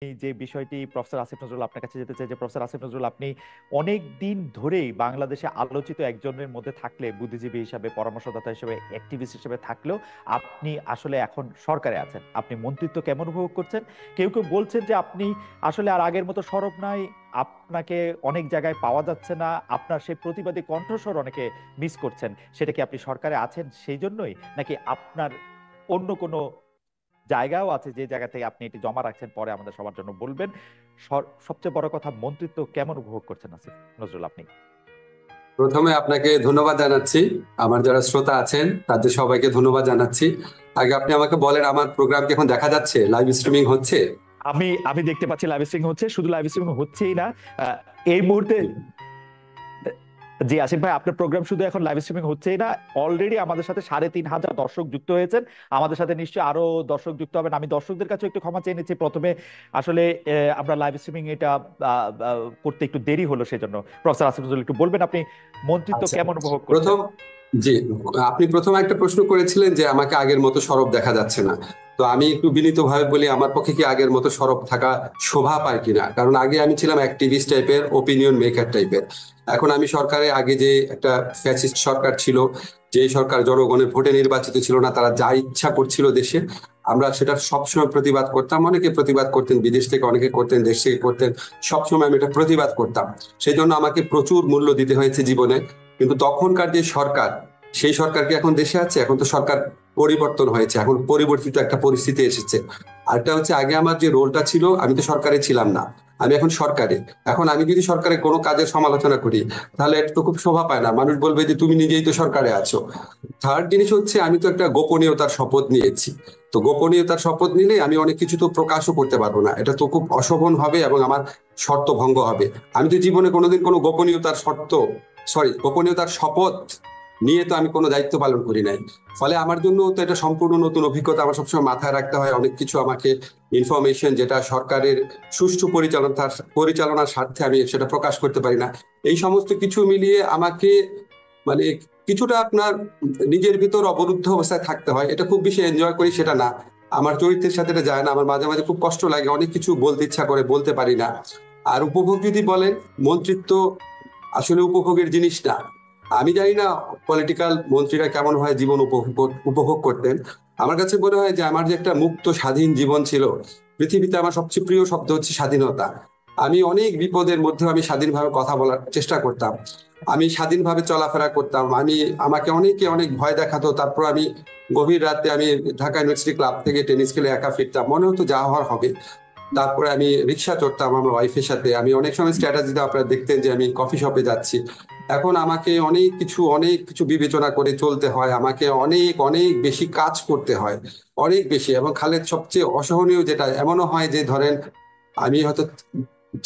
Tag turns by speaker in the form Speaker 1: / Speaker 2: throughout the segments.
Speaker 1: এই যে বিষয়টি প্রফেসর আসিফ নজরুল আপনার কাছে যেতে চাই যে প্রফেসর আসিফ নজরুল আপনি অনেক দিন ধরেই বাংলাদেশে আলোচিত একজনের মধ্যে থাকলে বুদ্ধিজীবী হিসাবে পরামর্শদাতা হিসেবে অ্যাক্টিভিস্ট হিসেবে থাকলেও আপনি আসলে এখন সরকারে আছেন, আপনি মন্ত্রিত্ব কেমন উপভোগ করছেন? কেউ কেউ বলছেন যে আপনি আসলে আর আগের মতো সরব নাই, আপনাকে অনেক জায়গায় পাওয়া যাচ্ছে না, আপনার সেই প্রতিবাদী কণ্ঠস্বর অনেকে মিস করছেন। সেটা কি আপনি সরকারে আছেন সেই জন্যই, নাকি আপনার অন্য কোনো জায়গাও আছে যে জায়গা থেকে আপনি এটি জমা রাখছেন, পরে আমাদের সবার জন্য বলবেন? সবচেয়ে বড় কথা, মন্ত্রিত্ব কেমন উপভোগ করছেন আসিফ নজরুল আপনি?
Speaker 2: প্রথমে আপনাকে ধন্যবাদ জানাচ্ছি। আমার যারা শ্রোতা আছেন তাদের সবাইকে ধন্যবাদ জানাচ্ছি। আগে আপনি আমাকে বলেন, আমার প্রোগ্রাম কি এখন দেখা যাচ্ছে, লাইভ স্ট্রিমিং হচ্ছে?
Speaker 1: আমি আমি দেখতে পাচ্ছি লাইভ স্ট্রিমিং হচ্ছে, শুধু লাইভ স্ট্রিমিং হচ্ছেই না, আহ, এই মুহূর্তে। জি আসিফ ভাই, আপনার প্রোগ্রাম শুধু এখন লাইভ স্ট্রিমিং হচ্ছেই না, অলরেডি আমাদের সাথে 3,500 দর্শক যুক্ত হয়েছেন। আমাদের সাথে নিশ্চয়ই আরো দর্শক যুক্ত হবেন। আমি দর্শকদের কাছে একটু ক্ষমা চেয়ে নিচ্ছি প্রথমে, আসলে আমরা লাইভ স্ট্রিমিং এটা করতে একটু দেরি হলো, সেজন্য। প্রফেসর আসিফ নজরুল, একটু বলবেন আপনি মন্ত্রিত্ব
Speaker 2: আচ্ছা,
Speaker 1: কেমন উপভোগ করছেন?
Speaker 2: প্রথম, জি, আপনি প্রথম একটা প্রশ্ন করেছিলেন যে আমাকে আগের মতো সরব দেখা যাচ্ছে না। তো আমি একটু বিনীতভাবে বলি, আমার পক্ষে কি আগের মতো সরব থাকা শোভা পায় কিনা। কারণ আগে আমি ছিলাম অ্যাক্টিভিস্ট টাইপের, ওপিনিয়ন মেকার টাইপের। এখন আমি সরকারে, আগে যে একটা ফ্যাসিস্ট সরকার ছিল, যে সরকার জনগণের ভোটে নির্বাচিত ছিল না, তারা যা ইচ্ছা করছিল দেশে, আমরা সেটা সবসময় প্রতিবাদ করতাম। অনেকে প্রতিবাদ করতেন, বিদেশ থেকে অনেকে করতেন, দেশ থেকে করতেন। সবসময় আমি এটা প্রতিবাদ করতাম। সেই জন্য আমাকে প্রচুর মূল্য দিতে হয়েছে জীবনে। কিন্তু তখনকার যে সরকার, সেই সরকার কি এখন দেশে আছে? এখন তো সরকার পরিবর্তন হয়েছে, এখন পরিবর্তিত একটা পরিস্থিতি এসেছে। আরেকটা হচ্ছে, আগে আমার যে রোলটা ছিল, আমি তো সরকারে ছিলাম না, আমি এখন সরকারে। এখন আমি যদি সরকারের কোনো কাজের সমালোচনা করি, তাহলে এটা তো খুব শোভা পায় না, মানুষ বলবে যে তুমি নিজেই তো সরকারে আছো। থার্ড জিনিস হচ্ছে, আমি তো একটা গোপনীয়তার শপথ নিয়েছি। তো গোপনীয়তার শপথ নিলে আমি অনেক কিছু তো প্রকাশও করতে পারবো না, এটা তো খুব অশোভন হবে এবং আমার শর্ত ভঙ্গ হবে। আমি তো জীবনে কোনোদিন কোনো গোপনীয়তার শপথ নিয়ে তো আমি কোনো দায়িত্ব পালন করি নাই। ফলে আমার জন্য তো এটা সম্পূর্ণ নতুন অভিজ্ঞতা। আমার সবসময় মাথায় রাখতে হয় অনেক কিছু, আমাকে ইনফরমেশন যেটা সরকারের সুষ্ঠু পরিচালনার স্বার্থে আমি সেটা প্রকাশ করতে পারি না। এই সমস্ত কিছু মিলিয়ে আমাকে, মানে, কিছুটা আপনার নিজের ভিতর অবরুদ্ধ অবস্থায় থাকতে হয়। এটা খুব বেশি এনজয় করি সেটা না, আমার চরিত্রের সাথে এটা যায় না। আমার মাঝে মাঝে খুব কষ্ট লাগে, অনেক কিছু বলতে ইচ্ছা করে, বলতে পারি না। আর উপভোগ যদি বলেন, মন্ত্রিত্ব আসলে উপভোগের জিনিস না। আমি জানি না পলিটিক্যাল মন্ত্রীরা কেমন হয় জীবন উপভোগ করতেন। আমার কাছে মনে হয় যে আমার যে একটা মুক্ত স্বাধীন জীবন ছিল, পৃথিবীতে আমার সবচেয়ে প্রিয় শব্দ হচ্ছে স্বাধীনতা। আমি অনেক বিপদের মধ্যে আমি স্বাধীনভাবে কথা বলার চেষ্টা করতাম, আমি স্বাধীনভাবে চলাফেরা করতাম। আমাকে অনেকে অনেক ভয় দেখাতো, তারপর আমি গভীর রাতে আমি ঢাকা ইউনিভার্সিটি ক্লাব থেকে টেনিস খেলে একা ফিরতাম, মনে হতো যা হওয়ার হবে। তারপরে আমি রিক্সা চড়তাম আমার ওয়াইফের সাথে, আমি অনেক সময় স্ট্যাটাস দিতে আপনারা দেখতেন যে আমি কফি শপে যাচ্ছি। এখন আমাকে অনেক কিছু বিবেচনা করে চলতে হয়, আমাকে অনেক অনেক বেশি কাজ করতে হয়, অনেক বেশি। এবং খালেদ, সবচেয়ে অসহনীয় যেটা, এমনও হয় যে ধরেন আমি হয়তো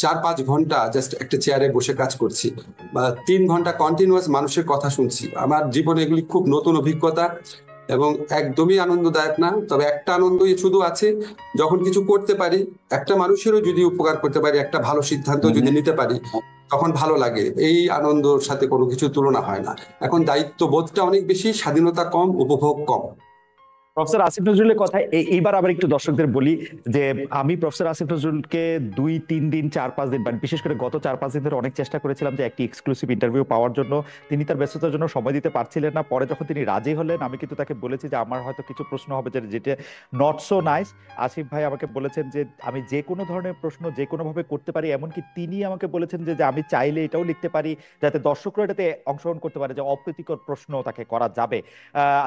Speaker 2: 4-5 ঘন্টা জাস্ট একটা চেয়ারে বসে কাজ করছি, বা 3 ঘন্টা কন্টিনিউয়াস মানুষের কথা শুনছি। আমার জীবনে এগুলি খুব নতুন অভিজ্ঞতা এবং একদমই আনন্দদায়ক না। তবে একটা আনন্দই শুধু আছে, যখন কিছু করতে পারি, একটা মানুষেরও যদি উপকার করতে পারি, একটা ভালো সিদ্ধান্ত যদি নিতে পারি, তখন ভালো লাগে। এই আনন্দর সাথে কোনো কিছু তুলনা হয় না। এখন দায়িত্ব বোধটা অনেক বেশি, স্বাধীনতা কম, উপভোগ কম।
Speaker 1: প্রফেসর আসিফ নজরুলের কথা এইবার আবার একটু দর্শকদের বলি যে আমি প্রফেসর আসিফ নজরুলকে 2-3 দিন 4-5 দিন বিশেষ করে গত 4-5 দিন ধরে অনেক চেষ্টা করেছিলাম যে একটি এক্সক্লুসিভ ইন্টারভিউ পাওয়ার জন্য। তিনি তার ব্যস্ততার জন্য সময় দিতে পারছিলেন না। পরে যখন তিনি রাজি হলেন, আমি কিন্তু তাকে বলেছি যে আমার হয়তো কিছু প্রশ্ন হবে যেটা নট সো নাইস। আসিফ ভাই আমাকে বলেছেন যে আমি যে কোনো ধরনের প্রশ্ন যে কোনো ভাবে করতে পারি, এমনকি তিনি আমাকে বলেছেন যে আমি চাইলে এটাও লিখতে পারি যাতে দর্শকরা এটাতে অংশগ্রহণ করতে পারে, যে অপ্রীতিকর প্রশ্ন তাকে করা যাবে।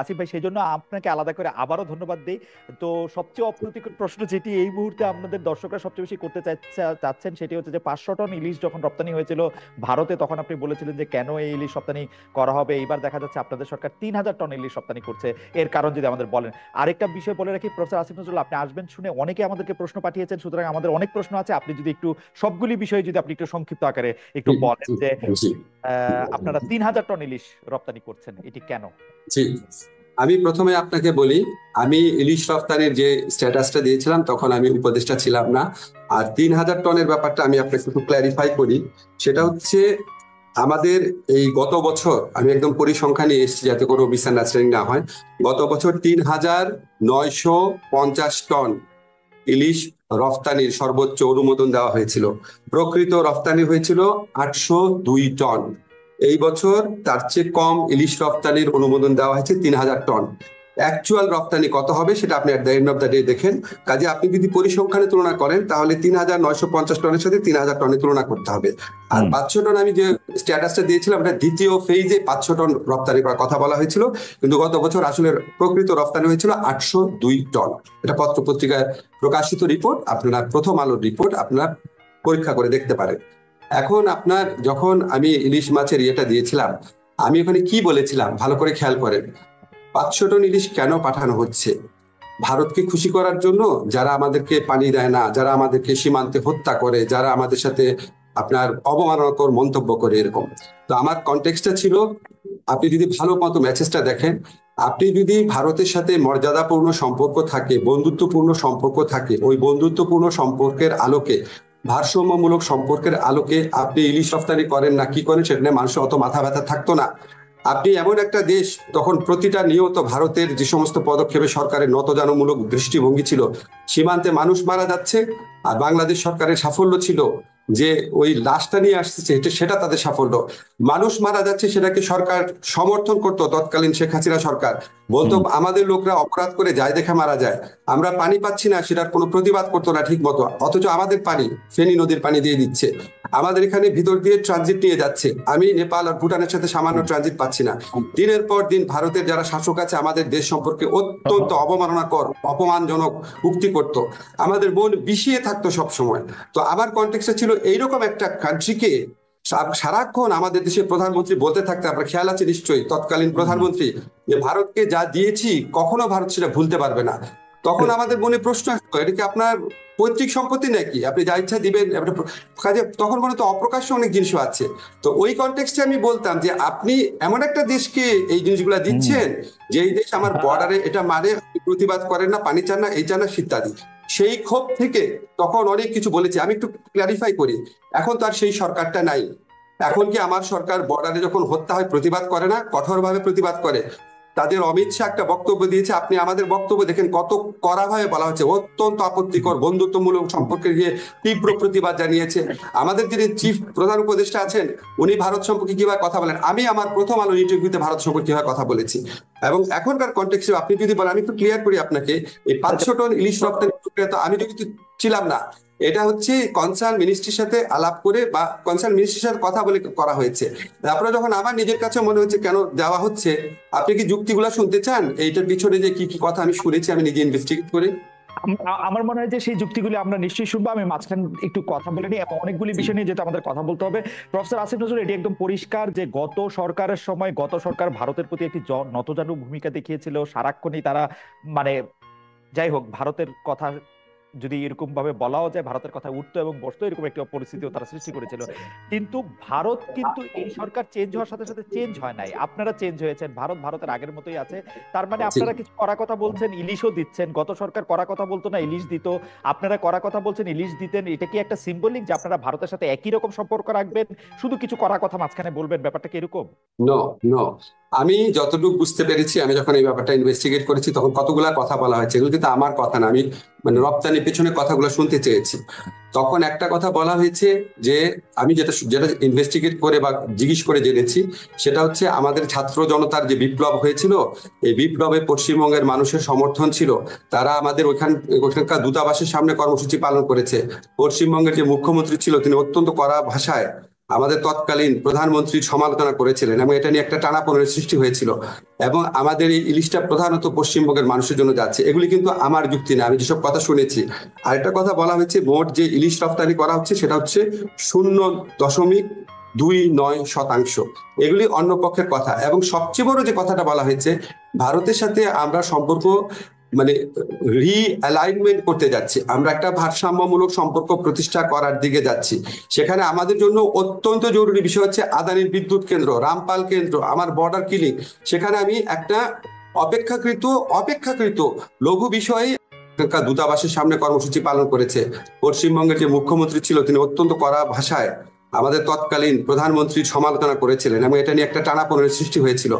Speaker 1: আসিফ ভাই, সেই জন্য আপনাকে আলাদা করে আবারও ধন্যবাদ দিই। তো সবচেয়ে অপ্রীতিকর প্রশ্ন যেটি এই মুহূর্তে আপনাদের দর্শকরা সবচেয়ে বেশি করতে চাচ্ছেন, সেটি হচ্ছে যে 500 টন ইলিশ যখন রপ্তানি হয়েছিল ভারতে, তখন আপনি বলেছিলেন যে কেন এই ইলিশ রপ্তানি করা হবে। এইবার দেখা যাচ্ছে আপনাদের সরকার 3,000 টন ইলিশ রপ্তানি করছে, এর কারণ যদি আমাদের বলেন। আরেকটা বিষয় বলে রাখি, প্রফেসর আসিফ নজরুল আপনি আসবেন শুনে অনেকে আমাদেরকে প্রশ্ন পাঠিয়েছেন, সুতরাং আমাদের অনেক প্রশ্ন আছে। আপনি যদি একটু সবগুলি বিষয়ে যদি আপনি একটু সংক্ষিপ্ত আকারে একটু
Speaker 2: জি,
Speaker 1: বলেন
Speaker 2: জি,
Speaker 1: যে
Speaker 2: জি,
Speaker 1: আপনারা 3,000 টন ইলিশ রপ্তানি করছেন, এটি কেন?
Speaker 2: জি। আমি প্রথমে আপনাকে বলি, আমি ইলিশ রপ্তানির যে স্ট্যাটাসটা দিয়েছিলাম তখন আমি উপদেষ্টা ছিলাম না। আর 3,000 টনের ব্যাপারটা আমি আপনাকে একটু ক্ল্যারিফাই করি। সেটা হচ্ছে, আমাদের এই গত বছর, আমি একদম পরিসংখ্যান নিয়ে এসেছি যাতে কোনো মিসআন্ডারস্ট্যান্ডিং না হয়। গত বছর 3,950 টন ইলিশ রফতানির সর্বোচ্চ অনুমোদন দেওয়া হয়েছিল। প্রকৃত রফতানি হয়েছিল 802 টন। এই বছর তার চেয়ে কম ইলিশ রফতানির অনুমোদন দেওয়া হয়েছে 3000 টন। অ্যাকচুয়াল রপ্তানি কত হবে সেটা আপনি at the end of the day দেখেন। কাজে আপনি যদি পরিসংখ্যানে তুলনা করেন তাহলে 3950 টনের সাথে 3000 টনের তুলনা করতে হবে। আর 500 টন আমি যে স্ট্যাটাসটা দিয়েছিলাম এটা দ্বিতীয় ফেজে 500 টন রপ্তানি করার কথা বলা হয়েছিল, কিন্তু গত বছর আসলে প্রকৃত রপ্তানি হয়েছিল 802 টন। এটা পত্র পত্রিকায় প্রকাশিত রিপোর্ট, আপনারা প্রথম আলোর রিপোর্ট আপনারা পরীক্ষা করে দেখতে পারেন। এখন আপনার যখন আমি ইলিশ মাছের ইয়েটা দিয়েছিলাম, আমি ওখানে কি বলেছিলাম ভালো করে খেয়াল করেন। 500 টন ইলিশ কেন পাঠানো হচ্ছে? ভারতকে খুশি করার জন্য, যারা আমাদেরকে পানি দেয় না, যারা আমাদেরকে সীমান্তে হত্যা করে, যারা আমাদের সাথে আপনার অবমাননাকর মন্তব্য করে, এরকম। তো আমার কনটেক্সটটা ছিল, আপনি যদি ভালো মতো মেসেজটা দেখেন, আপনি যদি ভারতের সাথে মর্যাদাপূর্ণ সম্পর্ক থাকে, বন্ধুত্বপূর্ণ সম্পর্ক থাকে, ওই বন্ধুত্বপূর্ণ সম্পর্কের আলোকে, ভারসাম্যমূলক সম্পর্কের আলোকে আপনি ইলিশ রফতানি করেন না কি করেন সেখানে মানুষের অত মাথা ব্যথা থাকতো না। আপনি এমন একটা দেশ, তখন প্রতিটা নিয়ত ভারতের যে সমস্ত পদক্ষেপে সরকারের নতজানমূলক দৃষ্টিভঙ্গি ছিল, সীমান্তে মানুষ মারা যাচ্ছে, আর বাংলাদেশ সরকারের সাফল্য ছিল যে ওই লাশটা নিয়ে আসছে, সেটা তাদের সাফল্য। মানুষ মারা যাচ্ছে সেটাকে সরকার সমর্থন করতো, তৎকালীন শেখ হাসিনা সরকার বলতো আমাদের লোকরা অপরাধ করে যায় দেখে মারা যায়, আমরা পানি পাচ্ছি না সেটার কোনো প্রতিবাদ করতো না ঠিক মতো, অথচ আমাদের পানি ফেনী নদীর পানি দিয়ে দিচ্ছে, আমাদের এখানে ভিতর দিয়ে ট্রানজিট নিয়ে যাচ্ছে। আমি নেপাল আর ভুটানের সাথে সামান্য ট্রানজিট পাচ্ছি না। দিনের পর দিন ভারতের যারা শাসক আছে আমাদের দেশ সম্পর্কে অত্যন্ত অবমাননাকর অপমানজনক উক্তি করত, আমাদের মন বিষিয়ে থাকতো সব সময়। তো আমার কনটেক্সটে ছিল এইরকম একটা কান্ট্রিকে সারাক্ষণ আমাদের দেশের প্রধানমন্ত্রী বলতে থাকতে, আপনার খেয়াল আছে নিশ্চয়ই, তৎকালীন প্রধানমন্ত্রী, যে ভারতকে যা দিয়েছি কখনো ভারত সেটা ভুলতে পারবে না। তখন আমাদের মনে প্রশ্ন আসতো, এটা কি আপনার পৈতৃক সম্পত্তি নাকি, আপনি যা ইচ্ছা দিবেন? কাজে তখন মনে তো অপ্রকাশ্য অনেক জিনিসও আছে। তো ওই কনটেক্সটে আমি বলতাম যে আপনি এমন একটা দেশকে এই জিনিসগুলা দিচ্ছেন, যেই দেশ আমার বর্ডারে এটা মানে প্রতিবাদ করেন না, পানি চান না, এই চান না, ইত্যাদি। সেই ক্ষোভ থেকে তখন অনেক কিছু বলেছি। আমি একটু ক্লারিফাই করি, এখন তো আর সেই সরকারটা নাই। এখন কি আমার সরকার বর্ডারে যখন হত্যা হয় প্রতিবাদ করে না, কঠোরভাবে প্রতিবাদ করে? তাদের অমিত শাহ একটা বক্তব্য দিয়েছে, আপনি আমাদের বক্তব্য দেখেন কত কড়াভাবে বলা হচ্ছে, অত্যন্ত আপত্তিকর বন্ধুত্বমূলক সম্পর্কে গিয়ে তীব্র প্রতিবাদ জানিয়েছে। আমাদের যিনি চিফ প্রধান উপদেষ্টা আছেন উনি ভারত সম্পর্কে কিভাবে কথা বলেন, আমি আমার প্রথম আলো ইন্টারভিউতে ভারত সম্পর্কে কিভাবে কথা বলেছি। এবং এখনকার কনটেক্সটে আপনি যদি বলেন, আমি একটু ক্লিয়ার করি আপনাকে, এই 500 টন ইলিশ রপ্তানি প্রক্রিয়া তো আমি যদি ছিলাম না, এটা হচ্ছে কনসার্ন মিনিস্ট্রির সাথে আলাপ করে বা কনসার্ন মিনিস্ট্রির সাথে কথা বলে করা হয়েছে। তারপরে যখন আমার নিজের কাছে মনে হচ্ছে কেন দেওয়া হচ্ছে, আপনি কি যুক্তিগুলো শুনতে চান? এইটার পিছনে যে কি কি কথা আমি শুনেছি আমি নিজে ইনভেস্টিগেট করে।
Speaker 1: আমার মনে হয় যে সেই যুক্তিগুলি আমরা নিশ্চয়ই শুনবো। আমি মাঝখানে একটু কথা বলে নিই এবং অনেকগুলি বিষয় নিয়ে যেটা আমাদের কথা বলতে হবে। প্রফেসর আসিফ নজরুল, এটি একদম পরিষ্কার যে গত সরকারের সময় গত সরকার ভারতের প্রতি একটি নতজানু ভূমিকা দেখিয়েছিল। সারাক্ষণই তারা মানে যাই হোক ভারতের কথা যদি এরকম ভাবে বলাও যায়, ভারতের কথা উঠতো এবং বসতো, এরকম একটা পরিস্থিতিও তারা সৃষ্টি করেছিল। কিন্তু ভারত কিন্তু এই সরকার চেঞ্জ হওয়ার সাথে সাথে চেঞ্জ হয় নাই, আপনারা চেঞ্জ হয়েছেন, ভারত ভারতের আগের মতোই আছে। তার মানে আপনারা কিছু কড়া কথা বলছেন, ইলিশও দিচ্ছেন। গত সরকার কড়া কথা বলতো না, ইলিশ দিত, আপনারা কড়া কথা বলছেন, ইলিশ দিতেন। এটা কি একটা সিম্বলিক যে আপনারা ভারতের সাথে একই রকম সম্পর্ক রাখবেন, শুধু কিছু কড়া কথা মাঝখানে বলবেন? ব্যাপারটা কি এরকম?
Speaker 2: নো, নো, আমি যতটুকু বুঝতে পেরেছি, আমি যখন এই ব্যাপারটা ইনভেস্টিগেট করেছি তখন কতগুলা কথা বলা হয়েছে, এগুলো কিন্তু আমার কথা না, আমি মানে রপ্তানির পেছনে কথাগুলো শুনতে চেয়েছি। তখন একটা কথা বলা হয়েছে যে আমি যেটা যেটা ইনভেস্টিগেট করে বা জিজ্ঞেস করে জেনেছি, সেটা হচ্ছে আমাদের ছাত্র জনতার যে বিপ্লব হয়েছিল, এই বিপ্লবে পশ্চিমবঙ্গের মানুষের সমর্থন ছিল। তারা আমাদের ওখানকার দূতাবাসের সামনে কর্মসূচি পালন করেছে। পশ্চিমবঙ্গের যে মুখ্যমন্ত্রী ছিল তিনি অত্যন্ত কড়া ভাষায় আমাদের তৎকালীন প্রধানমন্ত্রীর সমালোচনা করেছিলেন এবং এটা নিয়ে একটা টানাপোড়েনের সৃষ্টি হয়েছিল। এবং আমাদের এই ইলিশটা প্রধানত পশ্চিমবঙ্গের মানুষের জন্য যাচ্ছে, এগুলি কিন্তু আমার যুক্তি না, আমি যেসব কথা শুনেছি। আরেকটা কথা বলা হয়েছে, মোট যে ইলিশ রপ্তানি করা হচ্ছে সেটা হচ্ছে 0.29%। এগুলি অন্য পক্ষের কথা। এবং সবচেয়ে বড় যে কথাটা বলা হয়েছে, ভারতের সাথে আমরা সম্পর্ক মানে রিঅ্যালাইনমেন্ট করতে যাচ্ছি, আমরা একটা ভারসাম্যমূলক সম্পর্ক প্রতিষ্ঠা করার দিকে যাচ্ছি। সেখানে আমাদের জন্য অত্যন্ত জরুরি বিষয় হচ্ছে আদানির বিদ্যুৎ কেন্দ্র, রামপাল কেন্দ্র, আমার বর্ডার কিলিং। সেখানে আমি একটা অপেক্ষাকৃত লঘু বিষয়ে দূতাবাসের সামনে কর্মসূচি পালন করেছে। পশ্চিমবঙ্গের যে মুখ্যমন্ত্রী ছিল তিনি অত্যন্ত কড়া ভাষায় আমাদের তৎকালীন প্রধানমন্ত্রীর সমালোচনা করেছিলেন এবং এটা নিয়ে একটা টানাপোড়েনের সৃষ্টি হয়েছিল।